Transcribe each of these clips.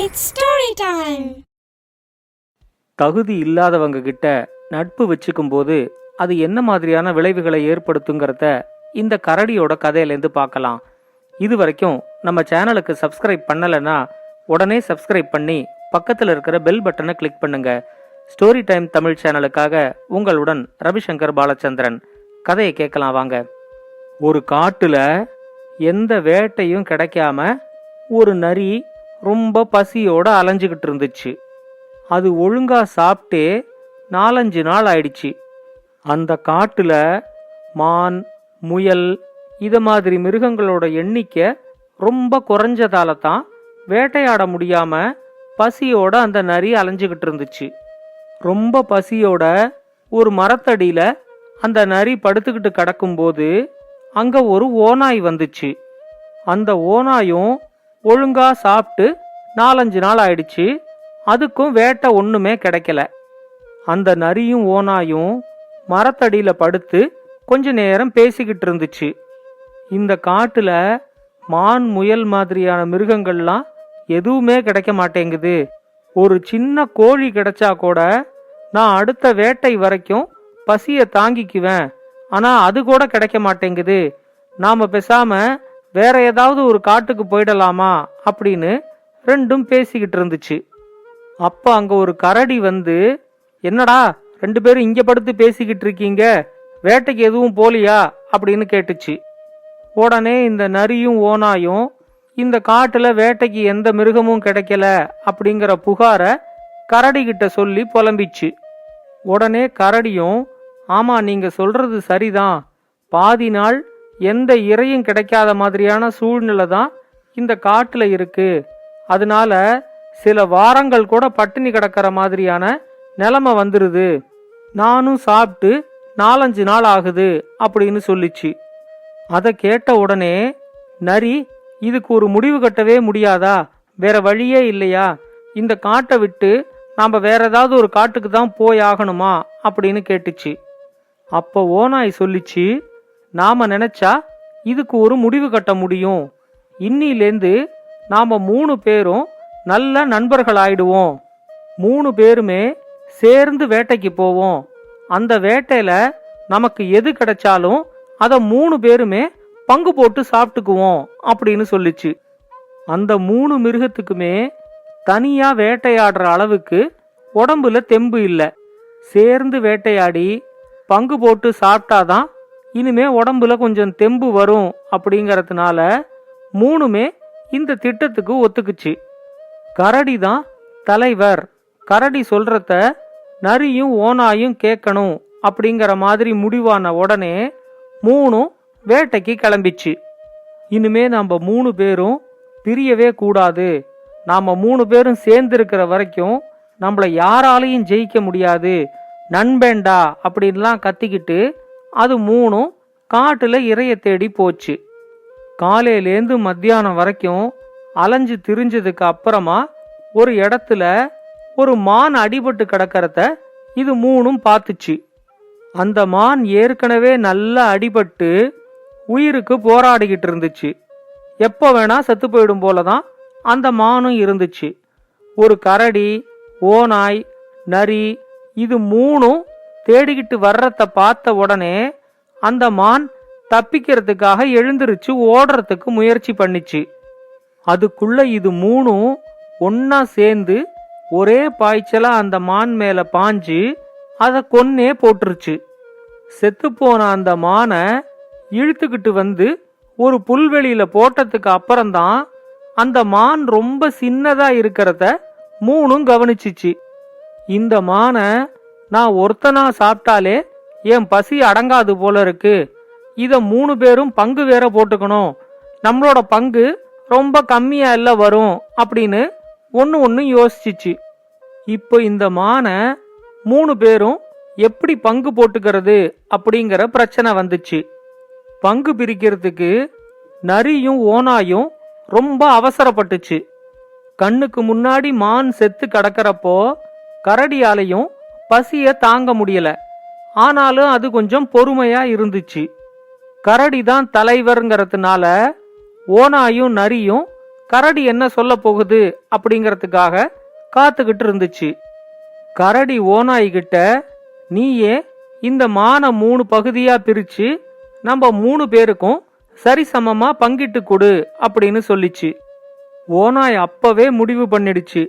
It's story time. தகுதி இல்லாதவங்க கிட்ட நட்பு வச்சுக்கும் போது அது என்ன மாதிரியான விளைவுகளை ஏற்படுத்துங்கிறத இந்த கரடியோட கதையிலேருந்து பார்க்கலாம். இது வரைக்கும் நம்ம சேனலுக்கு சப்ஸ்கிரைப் பண்ணலைன்னா உடனே சப்ஸ்கிரைப் பண்ணி பக்கத்தில் இருக்கிற பெல் பட்டனை கிளிக் பண்ணுங்க. ஸ்டோரி டைம் தமிழ் சேனலுக்காக உங்களுடன் ரவிசங்கர் பாலச்சந்திரன். கதையை கேட்கலாம் வாங்க. ஒரு காட்டுல எந்த வேட்டையும் கிடைக்காம ஒரு நரி ரொம்ப பசியோட அலைஞ்சுக்கிட்டு இருந்துச்சு. அது ஒழுங்கா சாப்பிட்டே 4-5 நாள் ஆயிடுச்சு. அந்த காட்டுல மான், முயல் இத மாதிரி மிருகங்களோட எண்ணிக்கை ரொம்ப குறைஞ்சதால தான் வேட்டையாட முடியாம பசியோட அந்த நரி அலைஞ்சுக்கிட்டு இருந்துச்சு. ரொம்ப பசியோட ஒரு மரத்தடியில அந்த நரி படுத்துக்கிட்டு கிடக்கும்போது அங்க ஒரு ஓநாய் வந்துச்சு. அந்த ஓநாயும் ஒழுங்கா சாப்பிட்டு 4-5 நாள் ஆயிடுச்சு. அதுக்கும் வேட்டை ஒண்ணுமே கிடைக்கல. அந்த நரியும் ஓநாயும் மரத்தடியில படுத்து கொஞ்ச நேரம் பேசிக்கிட்டு இருந்துச்சு. இந்த காட்டுல மான், முயல் மாதிரியான மிருகங்கள்லாம் எதுவுமே கிடைக்க மாட்டேங்குது. ஒரு சின்ன கோழி கிடைச்சா கூட நான் அடுத்த வேட்டை வரைக்கும் பசிய தாங்கிக்குவேன். ஆனா அது கூட கிடைக்க மாட்டேங்குது. நாம பேசாம வேற ஏதாவது ஒரு காட்டுக்கு போயிடலாமா அப்படின்னு ரெண்டும் பேசிக்கிட்டு இருந்துச்சு. அப்ப அங்க ஒரு கரடி வந்து, என்னடா 2 பேரும் இங்க படுத்து பேசிக்கிட்டு இருக்கீங்க, வேட்டைக்கு எதுவும் போலியா அப்படின்னு கேட்டுச்சு. உடனே இந்த நரியும் ஓநாயும் இந்த காட்டுல வேட்டைக்கு எந்த மிருகமும் கிடைக்கல அப்படிங்கிற புகார கரடி கிட்ட சொல்லி புலம்பிச்சு. உடனே கரடியும், ஆமா நீங்க சொல்றது சரிதான், பாதி நாள் எந்த இரையும் கிடைக்காத மாதிரியான சூழ்நிலை தான் இந்த காட்டுல இருக்கு. அதனால சில வாரங்கள் கூட பட்டினி கிடக்கிற மாதிரியான நிலைமை வந்துருது. நானும் சாப்பிட்டு 4-5 நாள் ஆகுது அப்படின்னு சொல்லிச்சு. அதை கேட்ட உடனே நரி, இதுக்கு ஒரு முடிவு கட்டவே முடியாதா? வேற வழியே இல்லையா? இந்த காட்டை விட்டு நாம வேற ஏதாவது ஒரு காட்டுக்கு தான் போய் ஆகணுமா அப்படின்னு கேட்டுச்சு. அப்ப ஓநாய் சொல்லிச்சு, நாம நினைச்சா இதுக்கு ஒரு முடிவு கட்ட முடியும். இன்னிலேந்து நாம 3 பேரும் நல்ல நண்பர்கள் ஆயிடுவோம். 3 பேருமே சேர்ந்து வேட்டைக்கு போவோம். அந்த வேட்டையில நமக்கு எது கிடைச்சாலும் அத 3 பேருமே பங்கு போட்டு சாப்பிட்டுக்குவோம் அப்படின்னு சொல்லிச்சு. அந்த 3 மிருகத்துக்குமே தனியா வேட்டையாடுற அளவுக்கு உடம்புல தெம்பு இல்லை. சேர்ந்து வேட்டையாடி பங்கு போட்டு சாப்பிட்டாதான் இனிமே உடம்புல கொஞ்சம் தெம்பு வரும் அப்படிங்கறதுனால 3மே இந்த திட்டத்துக்கு ஒத்துக்குச்சு. கரடி தான் தலைவர். கரடி சொல்றத நரியும் ஓநாயும் கேட்கணும் அப்படிங்கிற மாதிரி முடிவான உடனே 3ம் வேட்டைக்கு கிளம்பிச்சு. இனிமே நம்ம 3 பேரும் பிரியவே கூடாது. நாம 3 பேரும் சேர்ந்து இருக்கிற வரைக்கும் நம்மள யாராலையும் ஜெயிக்க முடியாது, நண்பேண்டா அப்படின்லாம் கத்திக்கிட்டு அது 3ம் காட்டுல இரைய தேடி போச்சு. காலையிலேந்து மத்தியானம் வரைக்கும் அலைஞ்சு திரிஞ்சதுக்கு அப்புறமா ஒரு இடத்துல ஒரு மான் அடிபட்டு கிடக்கிறத இது 3ம் பார்த்துச்சு. அந்த மான் ஏற்கனவே நல்லா அடிபட்டு உயிருக்கு போராடிக்கிட்டு இருந்துச்சு. எப்ப வேணா செத்து போயிடும் போலதான் அந்த மானும் இருந்துச்சு. ஒரு கரடி, ஓநாய், நரி இது 3ம் தேடிக்கிட்டு வர்றத பார்த்த உடனே அந்த மான் தப்பிக்கிறதுக்காக எழுந்திருச்சு ஓடுறதுக்கு முயற்சி பண்ணிச்சு. அதுக்குள்ள இது 3ம் ஒன்னா சேர்ந்து ஒரே பாய்ச்சலா அந்த மான் மேல பாஞ்சு அத கொன்னே போட்டுருச்சு. செத்துப்போன அந்த மானை இழுத்துக்கிட்டு வந்து ஒரு புல்வெளியில போட்டதுக்கு அப்புறம்தான் அந்த மான் ரொம்ப சின்னதா இருக்கிறத 3ம் கவனிச்சிச்சு. இந்த மானை நான் ஒருத்தனா சாப்பிட்டாலே என் பசி அடங்காது போல இருக்கு. இத 3 பேரும் பங்கு வேற போட்டுக்கணும். நம்மளோட பங்கு ரொம்ப கம்மியா இல்ல வரும் அப்படின்னு ஒன்னு யோசிச்சிச்சு. இப்போ இந்த மானை 3 பேரும் எப்படி பங்கு போட்டுக்கிறது அப்படிங்கிற பிரச்சனை வந்துச்சு. பங்கு பிரிக்கிறதுக்கு நரியும் ஓநாயும் ரொம்ப அவசரப்பட்டுச்சு. கண்ணுக்கு முன்னாடி மான் செத்து கிடக்கிறப்போ கரடியாலையும் பசிய தாங்க முடியல. ஆனாலும் அது கொஞ்சம் பொறுமையா இருந்துச்சு. கரடி தான் தலைவர்ங்கிறதுனால ஓநாயும் நரியும் கரடி என்ன சொல்ல போகுது அப்படிங்கறதுக்காக காத்துக்கிட்டு இருந்துச்சு. கரடி ஓநாய்கிட்ட, நீயே இந்த மானை 3 பகுதியா பிரிச்சு நம்ம 3 பேருக்கும் சரிசமமா பங்கிட்டு கொடு அப்படின்னு சொல்லிச்சு. ஓநாய் அப்பவே முடிவு பண்ணிடுச்சு,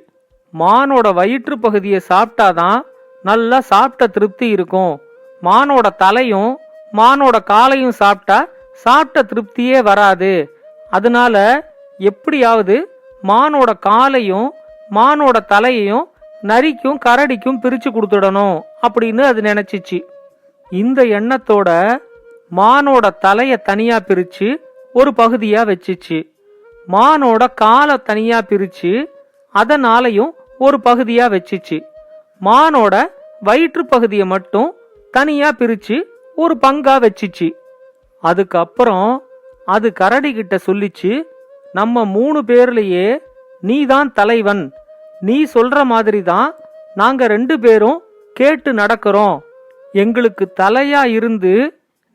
மானோட வயிற்று பகுதியை சாப்பிட்டாதான் நல்லா சாப்பிட்ட திருப்தி இருக்கும். மானோட தலையும் மானோட காலையும் சாப்பிட்டா சாப்பிட்ட திருப்தியே வராது. அதனால எப்படியாவது மானோட காலையும் மானோட தலையையும் நரிக்கும் கரடிக்கும் பிரிச்சு கொடுத்துடணும் அப்படின்னு அது நினைச்சிச்சு. இந்த எண்ணத்தோட மானோட தலைய தனியா பிரிச்சு ஒரு பகுதியா வச்சிச்சு. மானோட காலை தனியா பிரிச்சு அதனாலையும் ஒரு பகுதியா வச்சிச்சு. மானோட வயிற்று பகுதியை மட்டும் தனியா பிரிச்சு ஒரு பங்கா வச்சிச்சு. அதுக்கப்புறம் அது கரடி கிட்ட சொல்லிச்சு, நம்ம 3 பேர்லயே நீதான் தலைவன். நீ சொல்ற மாதிரி தான் நாங்க 2 பேரும் கேட்டு நடக்கிறோம். எங்களுக்கு தலையா இருந்து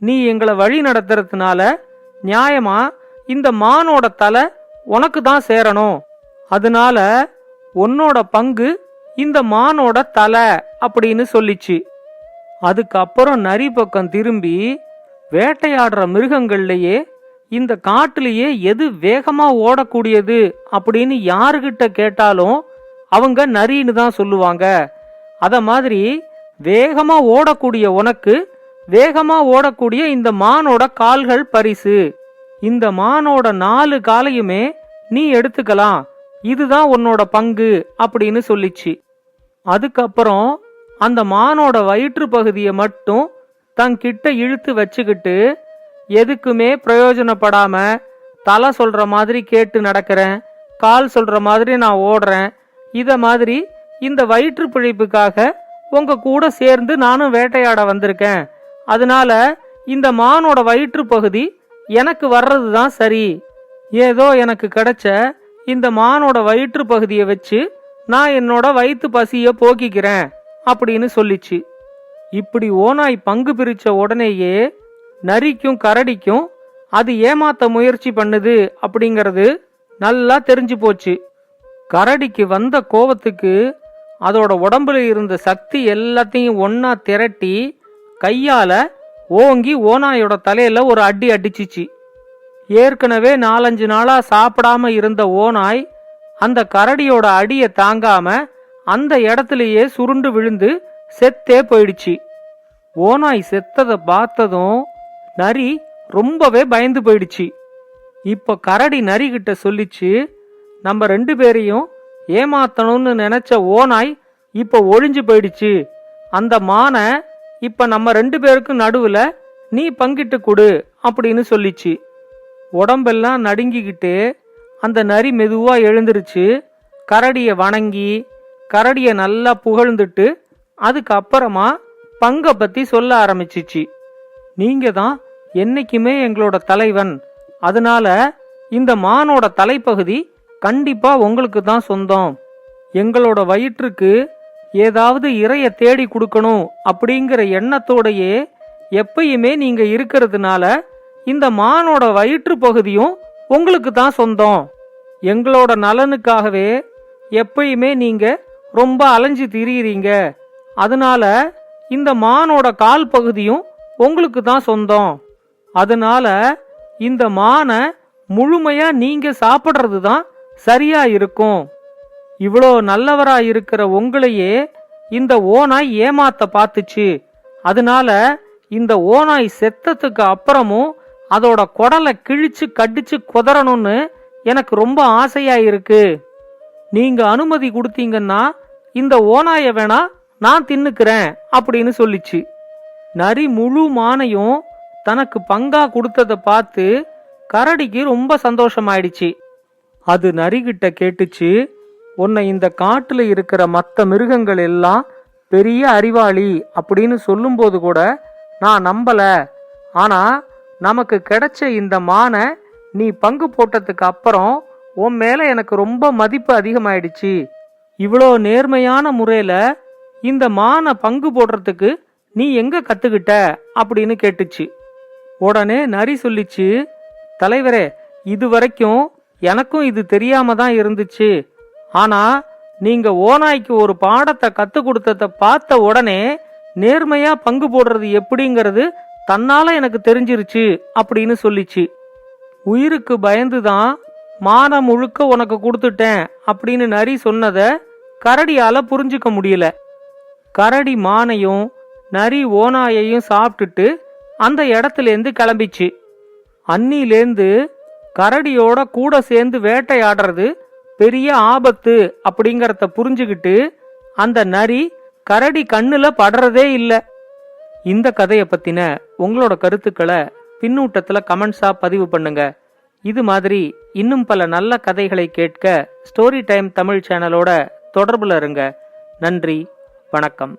நீ எங்களை வழி நடத்துறதுனால நியாயமா இந்த மானோட தலை உனக்கு தான் சேரணும். அதனால உன்னோட பங்கு இந்த மானோட தலை அப்படின்னு சொல்லிச்சு. அதுக்கப்புறம் நரி பக்கம் திரும்பி, வேட்டையாடுற மிருகங்கள்லயே இந்த காட்டுலயே எது வேகமா ஓடக்கூடியது அப்படின்னு யாருகிட்ட கேட்டாலும் அவங்க நரின்னு தான் சொல்லுவாங்க. அத மாதிரி வேகமா ஓடக்கூடிய உனக்கு வேகமா ஓடக்கூடிய இந்த மானோட கால்கள் பரிசு. இந்த மானோட 4 காலையுமே நீ எடுத்துக்கலாம். இதுதான் உன்னோட பங்கு அப்படின்னு சொல்லிச்சு. அதுக்கப்புறம் அந்த மானோட வயிற்று பகுதியை மட்டும் தங்கிட்ட இழுத்து வச்சுக்கிட்டு, எதுக்குமே பிரயோஜனப்படாம தலை சொல்ற மாதிரி கேட்டு நடக்கிறேன், கால் சொல்ற மாதிரி நான் ஓடுறேன், இத மாதிரி இந்த வயிற்று பிழைப்புக்காக உங்க கூட சேர்ந்து நானும் வேட்டையாட வந்திருக்கேன். அதனால இந்த மானோட வயிற்று பகுதி எனக்கு வர்றதுதான் சரி. ஏதோ எனக்கு கிடைச்ச இந்த மானோட வயிற்று பகுதியை வச்சு நான் என்னோட வயிற்று பசிய போக்கிக்கிறேன் அப்படின்னு சொல்லிச்சு. இப்படி ஓநாய் பங்கு பிரிச்ச உடனேயே நரிக்கும் கரடிக்கும் அது ஏமாத்த முயற்சி பண்ணுது அப்படிங்கறது நல்லா தெரிஞ்சு போச்சு. கரடிக்கு வந்த கோவத்துக்கு அதோட உடம்புல இருந்த சக்தி எல்லாத்தையும் ஒன்னா திரட்டி கையால ஓங்கி ஓநாயோட தலையில ஒரு அடி அடிச்சிச்சு. ஏற்கனவே 4-5 நாளா சாப்பிடாம இருந்த ஓநாய் அந்த கரடியோட அடிய தாங்காம அந்த இடத்துலயே சுருண்டு விழுந்து செத்தே போயிடுச்சு. ஓநாய் செத்ததை பார்த்ததும் நரி ரொம்பவே பயந்து போயிடுச்சு. இப்ப கரடி நரி கிட்ட சொல்லிச்சு, நம்ம 2 பேரையும் ஏமாத்தணும்னு நினைச்ச ஓநாய் இப்ப ஒழிஞ்சு போயிடுச்சு. அந்த மானை இப்ப நம்ம 2 பேருக்கும் நடுவுல நீ பங்கிட்டு கொடு அப்படின்னு சொல்லிச்சு. உடம்பெல்லாம் நடுங்கிக்கிட்டு அந்த நரி மெதுவா எழுந்திருச்சு. கரடிய வணங்கி கரடிய நல்லா புகழ்ந்துட்டு அதுக்கப்புறமா பங்க பத்தி சொல்ல ஆரம்பிச்சிச்சு. நீங்க தான் என்னைக்குமே எங்களோட தலைவன். அதனால இந்த மானோட தலைப்பகுதி கண்டிப்பா உங்களுக்கு தான் சொந்தம். எங்களோட வயிற்றுக்கு ஏதாவது இறைய தேடி கொடுக்கணும் அப்படிங்கிற எண்ணத்தோடையே எப்பயுமே நீங்க இருக்கிறதுனால இந்த மானோட வயிற்று பகுதியும் உங்களுக்கு தான் சொந்தம். எங்களோட நலனுக்காகவே எப்பயுமே நீங்க ரொம்ப அலைஞ்சு திரியுறீங்க. அதனால இந்த மானோட கால் பகுதியும் உங்களுக்கு தான் சொந்தம். அதனால இந்த மானை முழுமையா நீங்க சாப்பிடுறது தான் சரியா இருக்கும். இவ்வளோ நல்லவரா இருக்கிற உங்களையே இந்த ஓநாய் ஏமாத்த பார்த்துச்சு. அதனால இந்த ஓநாய் செத்ததுக்கு அப்புறமும் அதோட குடலை கிழிச்சு கடிச்சு குதறணும்னு எனக்கு ரொம்ப ஆசையா இருக்கு. நீங்க அனுமதி கொடுத்தீங்கன்னா இந்த ஓநாய வேணா நான் தின்னுக்கிறேன் அப்படின்னு சொல்லிச்சு. நரி முழு மானையும் தனக்கு பங்கா கொடுத்தத பார்த்து கரடிக்கு ரொம்ப சந்தோஷமாயிடுச்சு. அது நரிகிட்ட கேட்டுச்சு, உன்னை இந்த காட்டுல இருக்கிற மற்ற மிருகங்கள் எல்லாம் பெரிய அறிவாளி அப்படின்னு சொல்லும்போது கூட நான் நம்பல. ஆனா நமக்கு கிடைச்ச இந்த மானை நீ பங்கு போட்டதுக்கு அப்புறம் உன் மேல எனக்கு ரொம்ப மதிப்பு அதிகமாயிடுச்சு. இவ்வளோ நேர்மையான முறையில இந்த மானை பங்கு போடுறதுக்கு நீ எங்க கத்துக்கிட்ட அப்படின்னு கேட்டுச்சு. உடனே நரி சொல்லிச்சு, தலைவரே, இது வரைக்கும் எனக்கும் இது தெரியாம தான் இருந்துச்சு. ஆனா நீங்க ஓநாய்க்கு ஒரு பாடத்தை கத்து கொடுத்தத பார்த்த உடனே நேர்மையா பங்கு போடுறது எப்படிங்கிறது தன்னால எனக்கு தெரிஞ்சிருச்சு அப்படின்னு சொல்லிச்சு. உயிருக்கு பயந்துதான் மானம் முழுக்க உனக்கு கொடுத்துட்டேன் அப்படின்னு நரி சொன்னத கரடியால புரிஞ்சுக்க முடியல. கரடி மானையும் நரி ஓநாயையும் சாப்பிட்டுட்டு அந்த இடத்துலேருந்து கிளம்பிச்சு. அன்னிலேந்து கரடியோட கூட சேர்ந்து வேட்டையாடுறது பெரிய ஆபத்து அப்படிங்கறத புரிஞ்சுக்கிட்டு அந்த நரி கரடி கண்ணுல படுறதே இல்ல. இந்த கதையை பத்தின உங்களோட கருத்துக்களை பின்னூட்டத்துல கமெண்ட்ஸா பதிவு பண்ணுங்க. இது மாதிரி இன்னும் பல நல்ல கதைகளை கேட்க ஸ்டோரி டைம் தமிழ் சேனலோட தொடர்புல இருங்க. நன்றி, வணக்கம்.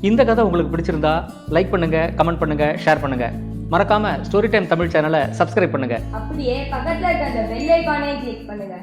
இந்த கதை உங்களுக்கு பிடிச்சிருந்தா லைக் பண்ணுங்க, கமெண்ட் பண்ணுங்க, ஷேர் பண்ணுங்க. மறக்காம ஸ்டோரி டைம் தமிழ் சேனலை சப்ஸ்கிரைப் பண்ணுங்க. அப்படியே பக்கத்துல இருக்க அந்த பெல் ஐகானை கிளிக் பண்ணுங்க.